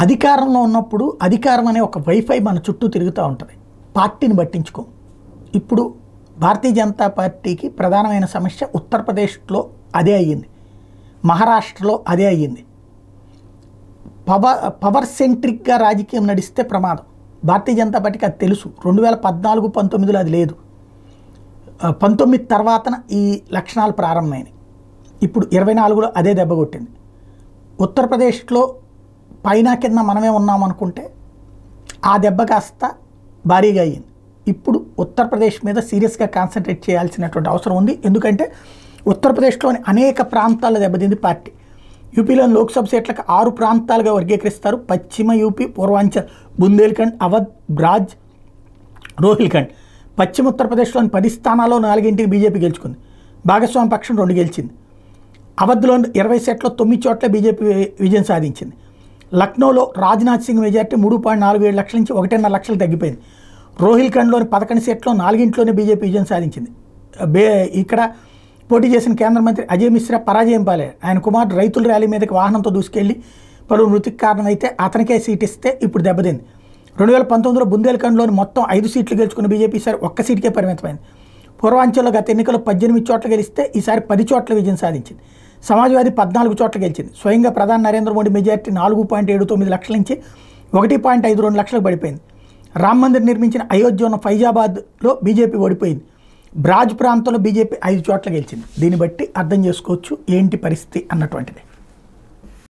అధికారంలో ఉన్నప్పుడు అధికారం అనే ఒక వైఫై మన చుట్టూ తిరుగుతూ ఉంటుంది. పార్టీని పట్టించుకో. ఇప్పుడు భారతీయ జనతా పార్టీకి ప్రధానమైన సమస్య ఉత్తరప్రదేశ్లో అదే అయ్యింది, మహారాష్ట్రలో అదే అయ్యింది. పవర్ సెంట్రిక్గా రాజకీయం నడిస్తే ప్రమాదం. భారతీయ జనతా పార్టీకి అది తెలుసు. 2014-19లో అది లేదు. 19 తర్వాతన ఈ లక్షణాలు ప్రారంభమైనాయి. ఇప్పుడు 24లో అదే దెబ్బ కొట్టింది. ఉత్తరప్రదేశ్లో పైన కింద మనమే ఉన్నాం అనుకుంటే ఆ దెబ్బ కాస్త భారీగా అయ్యింది. ఇప్పుడు ఉత్తరప్రదేశ్ మీద సీరియస్గా కాన్సన్ట్రేట్ చేయాల్సినటువంటి అవసరం ఉంది. ఎందుకంటే ఉత్తరప్రదేశ్లోని అనేక ప్రాంతాల్లో దెబ్బతింది పార్టీ. యూపీలోని లోక్సభ సీట్లకు 6 ప్రాంతాలుగా వర్గీకరిస్తారు. పశ్చిమ యూపీ, పూర్వాంచల్, బుందేల్ఖండ్, అవధ్, బ్రాజ్, రోహిల్ఖండ్. పశ్చిమ ఉత్తరప్రదేశ్లోని 10 స్థానాల్లో 4 బీజేపీ గెలుచుకుంది. భాగస్వామి పక్షం 2 గెలిచింది. అవధ్లోని 20 సీట్లలో 9 చోట్ల బీజేపీ విజయం సాధించింది. లక్నోలో రాజ్నాథ్ సింగ్ మెజార్టీ 3.47 లక్షల నుంచి 1.5 లక్షలు తగ్గిపోయింది. రోహిల్ఖండ్లోని 11 సీట్లలో 4 బీజేపీ విజయం సాధించింది. ఇక్కడ పోటీ చేసిన కేంద్ర మంత్రి అజయ్ మిశ్రా పరాజయం పాలయ్యారు. ఆయన కుమారుడు రైతుల ర్యాలీ మీదకి వాహనంతో దూసుకెళ్లి పలువురు మృతికి కారణమైతే అతనికే సీట్ ఇస్తే ఇప్పుడు దెబ్బతింది. 2019లో బుందేల్ఖండ్లోని మొత్తం 5 సీట్లు గెలుచుకున్న బీజేపీ ఈసారి 1 సీటుకే పరిమితమైంది. పూర్వాంచల్లో గత ఎన్నికల్లో 18 చోట్ల గెలిస్తే ఈసారి 10 చోట్ల విజయం సాధించింది. సమాజ్వాదీ 14 చోట్ల గెలిచింది. స్వయంగా ప్రధాని నరేంద్ర మోడీ మెజార్టీ 4.79 లక్షల నుంచి 1.52 లక్షలకు పడిపోయింది. రామ్ మందిర్ నిర్మించిన అయోధ్య ఉన్న ఫైజాబాద్లో బీజేపీ ఓడిపోయింది. బ్రాజ్ ప్రాంతంలో బీజేపీ 5 చోట్ల గెలిచింది. దీన్ని బట్టి అర్థం చేసుకోవచ్చు ఏంటి పరిస్థితి అన్నటువంటిది.